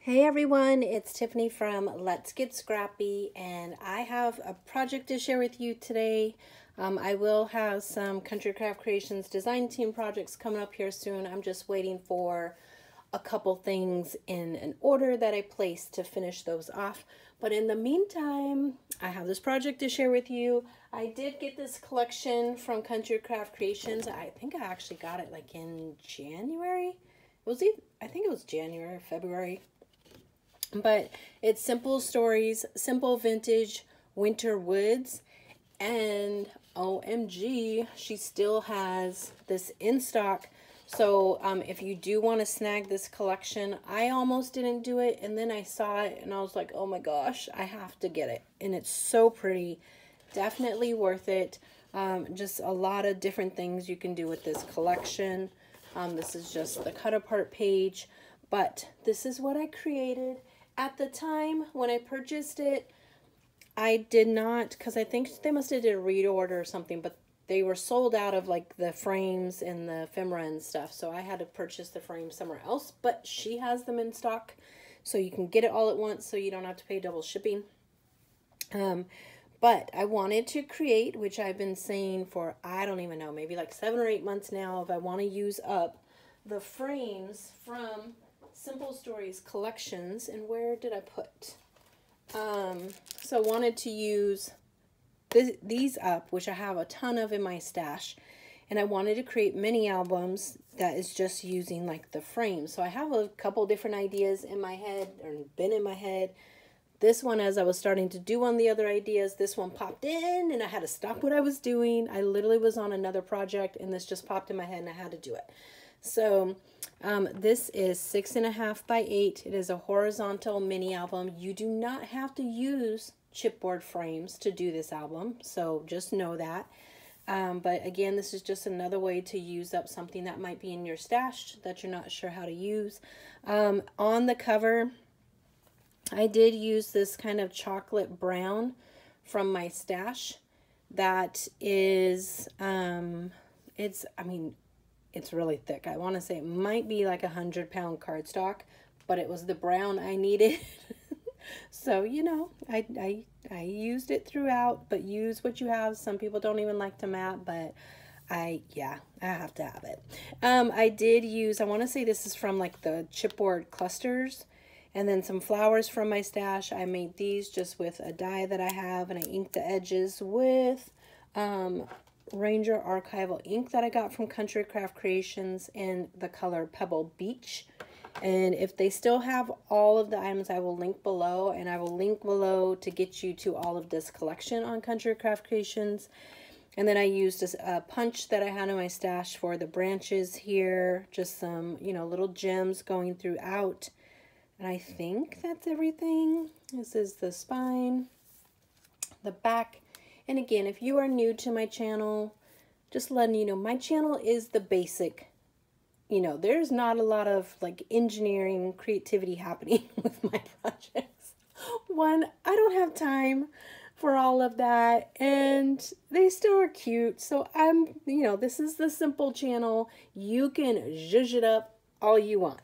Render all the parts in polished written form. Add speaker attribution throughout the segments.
Speaker 1: Hey everyone, it's Tiffany from Let's Get Scrappy, and I have a project to share with you today. I will have some Country Craft Creations design team projects coming up here soon. I'm just waiting for a couple things in an order that I placed to finish those off. But in the meantime, I have this project to share with you. I did get this collection from Country Craft Creations. I think I actually got it like in January. I think it was January or February. But it's simple stories, simple vintage winter woods, and OMG, she still has this in stock. So if you do want to snag this collection, I almost didn't do it, and then I saw it and I was like, oh my gosh, I have to get it. And it's so pretty, definitely worth it. Just a lot of different things you can do with this collection. This is just the cut apart page, but this is what I created. At the time when I purchased it, I did not, because I think they must have did a reorder or something, but they were sold out of like the frames and the ephemera and stuff, so I had to purchase the frames somewhere else, but she has them in stock, so you can get it all at once so you don't have to pay double shipping. But I wanted to create, which I've been saying for, I don't even know, maybe like 7 or 8 months now, if I want to use up the frames from Simple Stories collections. And where did I put? So I wanted to use these up, which I have a ton of in my stash. And I wanted to create mini albums that is just using like the frames. So I have a couple different ideas in my head, or been in my head. This one, as I was starting to do on the other ideas, this one popped in and I had to stop what I was doing. I literally was on another project and this just popped in my head and I had to do it. So this is 6.5 by 8. It is a horizontal mini album. You do not have to use chipboard frames to do this album, so just know that. But again, this is just another way to use up something that might be in your stash that you're not sure how to use. On the cover, I did use this kind of chocolate brown from my stash. That is, it's really thick. I want to say it might be like 100-pound cardstock, but it was the brown I needed. So, you know, I used it throughout, but use what you have. Some people don't even like to mat, but I have to have it. I did use, I want to say this is from like the chipboard clusters, and then some flowers from my stash. I made these just with a die that I have, and I inked the edges with Ranger Archival ink that I got from Country Craft Creations in the color Pebble Beach. And if they still have all of the items, I will link below, and I will link below to get you to all of this collection on Country Craft Creations. And then I used a punch that I had in my stash for the branches here, just some, you know, little gems going throughout. And I think that's everything. This is the spine, the back. And again, if you are new to my channel, just letting you know, my channel is the basic. You know, there's not a lot of like engineering creativity happening with my projects. One, I don't have time for all of that, and they still are cute. So you know, this is the simple channel. You can zhuzh it up all you want.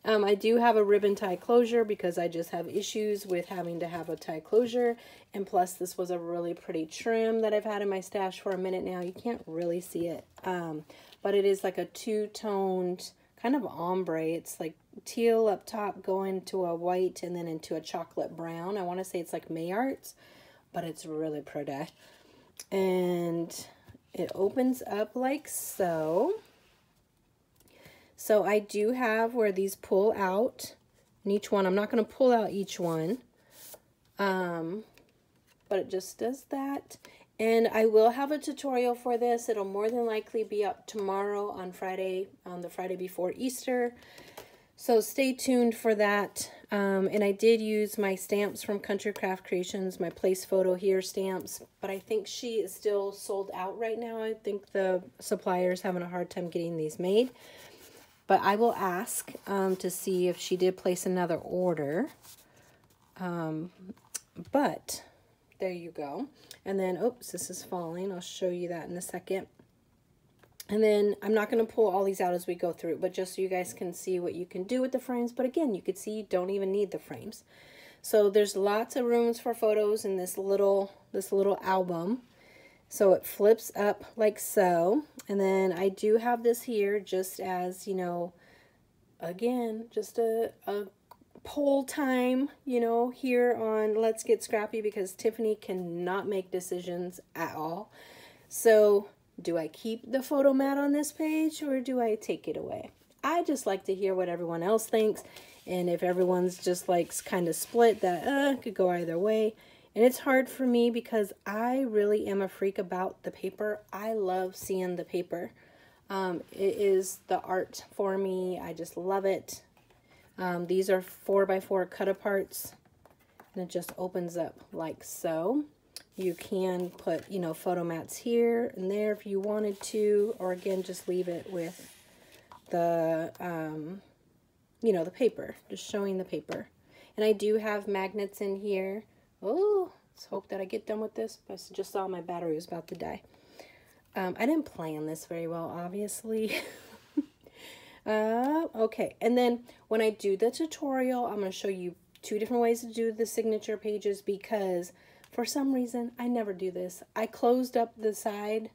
Speaker 1: I do have a ribbon tie closure because I just have issues with having to have a tie closure. And plus, this was a really pretty trim that I've had in my stash for a minute now. You can't really see it. But it is like a two-toned kind of ombre. It's like teal up top going to a white and then into a chocolate brown. I want to say it's like Mayarts, but it's really pretty. And it opens up like so. So I do have where these pull out, and each one, I'm not going to pull out each one, but it just does that. And I will have a tutorial for this. It'll more than likely be up tomorrow on Friday, on the Friday before Easter. So stay tuned for that. And I did use my stamps from Country Craft Creations, my place photo here stamps, but I think she is still sold out right now. I think the supplier's having a hard time getting these made. But I will ask to see if she did place another order. But there you go. And then, oops, this is falling. I'll show you that in a second. And then I'm not going to pull all these out as we go through, but just so you guys can see what you can do with the frames. But again, you could see you don't even need the frames. So there's lots of rooms for photos in this little album. So it flips up like so. And then I do have this here just as, you know, again, just a poll time, you know, here on Let's Get Scrappy, because Tiffany cannot make decisions at all. So do I keep the photo mat on this page or do I take it away? I just like to hear what everyone else thinks. And if everyone's just like kind of split, that could go either way. And it's hard for me because I really am a freak about the paper. I love seeing the paper. It is the art for me. I just love it. These are 4x4 cut aparts. And it just opens up like so. You can put, you know, photo mats here and there if you wanted to, or again, just leave it with the, you know, the paper, just showing the paper. And I do have magnets in here. Oh, let's hope that I get done with this. I just saw my battery was about to die. I didn't plan this very well, obviously. Okay, and then when I do the tutorial, I'm going to show you 2 different ways to do the signature pages, because for some reason, I never do this. I closed up the side.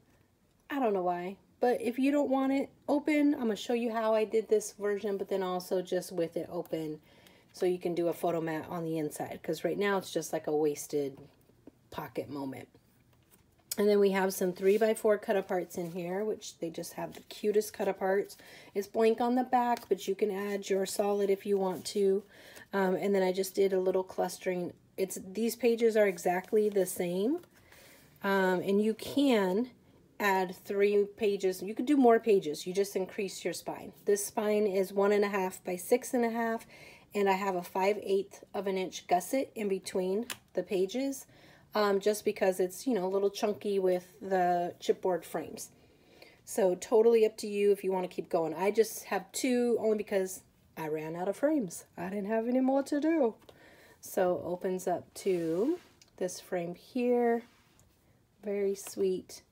Speaker 1: I don't know why. But if you don't want it open, I'm going to show you how I did this version, but then also just with it open so you can do a photo mat on the inside. Because right now it's just like a wasted pocket moment. And then we have some 3x4 cut aparts in here, which they just have the cutest cut aparts. It's blank on the back, but you can add your solid if you want to. And then I just did a little clustering. These pages are exactly the same, and you can add 3 pages. You could do more pages. You just increase your spine. This spine is 1.5 by 6.5, and I have a 5/8 of an inch gusset in between the pages, just because it's, you know, a little chunky with the chipboard frames. So totally up to you if you want to keep going. I just have 2 only because I ran out of frames. I didn't have any more to do. So opens up to this frame here. Very sweet.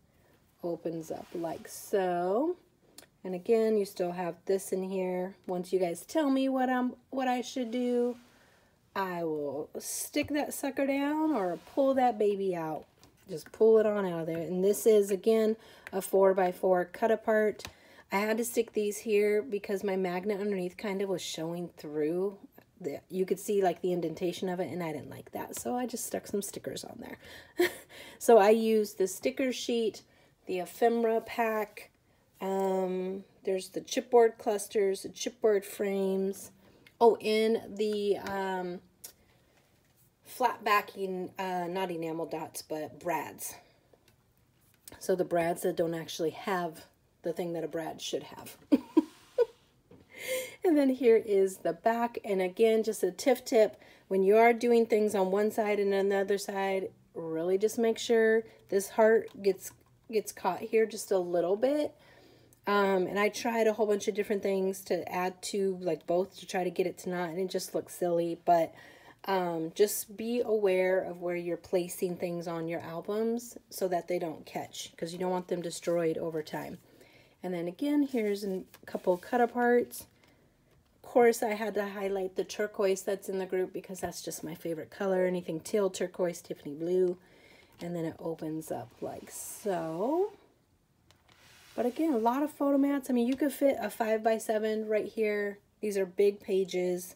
Speaker 1: Opens up like so. And again, you still have this in here. Once you guys tell me what I should do, I will stick that sucker down or pull that baby out. Just pull it on out of there. And this is, again, a 4x4 cut apart. I had to stick these here because my magnet underneath kind of was showing through. You could see like the indentation of it, and I didn't like that, so I just stuck some stickers on there. So I used the sticker sheet, the ephemera pack, there's the chipboard clusters, the chipboard frames. Oh, in the flat backing, not enamel dots, but brads. So the brads that don't actually have the thing that a brad should have. And then here is the back. And again, just a tip. When you are doing things on one side and on the other side, really just make sure this heart gets caught here just a little bit. And I tried a whole bunch of different things to add to like both to try to get it to not, and it just looks silly. But just be aware of where you're placing things on your albums so that they don't catch, because you don't want them destroyed over time. And then again, here's a couple cut aparts. Of course, I had to highlight the turquoise that's in the group because that's just my favorite color. Anything teal, turquoise, Tiffany blue. And then it opens up like so. But again, a lot of photo mats. I mean, you could fit a 5x7 right here. These are big pages.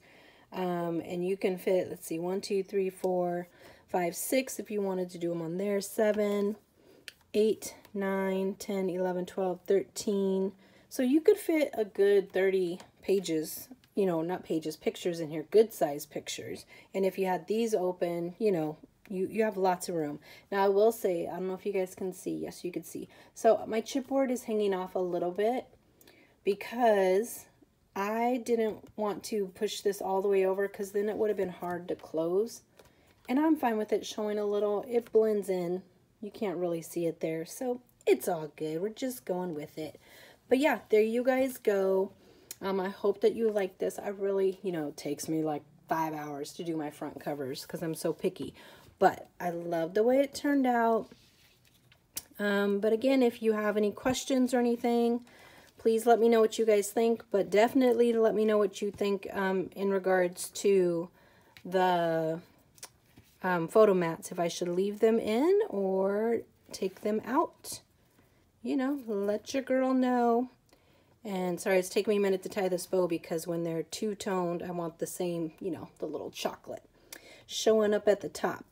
Speaker 1: And you can fit, let's see, 1, 2, 3, 4, 5, 6 if you wanted to do them on there. 7, 8, 9, 10, 11, 12, 13. So you could fit a good 30 pages, you know, not pages, pictures in here, good size pictures. And if you had these open, you know, you have lots of room. Now I will say, I don't know if you guys can see. Yes, you can see. So my chipboard is hanging off a little bit because I didn't want to push this all the way over because then it would have been hard to close. And I'm fine with it showing a little. It blends in. You can't really see it there. So it's all good. We're just going with it. But yeah, there you guys go. I hope that you like this. I really, you know, it takes me like 5 hours to do my front covers because I'm so picky. But I love the way it turned out. But again, if you have any questions or anything, please let me know what you guys think. But definitely let me know what you think in regards to the photo mats. If I should leave them in or take them out. You know, let your girl know. And sorry, it's taking me a minute to tie this bow because when they're two-toned, I want the same, you know, the little chocolate showing up at the top.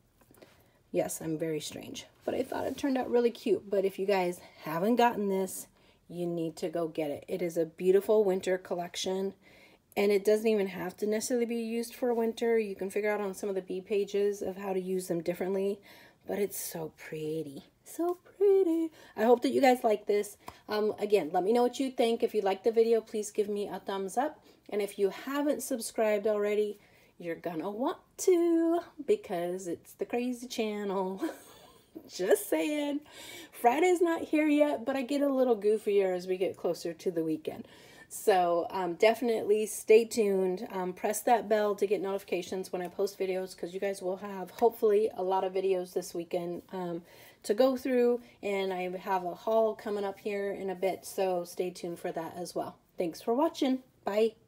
Speaker 1: Yes, I'm very strange, but I thought it turned out really cute. But if you guys haven't gotten this, you need to go get it. It is a beautiful winter collection, and it doesn't even have to necessarily be used for winter. You can figure out on some of the bee pages of how to use them differently, but it's so pretty. So pretty. I hope that you guys like this. Again, let me know what you think. If you like the video, please give me a thumbs up. And if you haven't subscribed already, you're gonna want to because it's the crazy channel. Just saying. Friday's not here yet, but I get a little goofier as we get closer to the weekend. So definitely stay tuned. Press that bell to get notifications when I post videos because you guys will have hopefully a lot of videos this weekend to go through, and I have a haul coming up here in a bit, so stay tuned for that as well. Thanks for watching. Bye.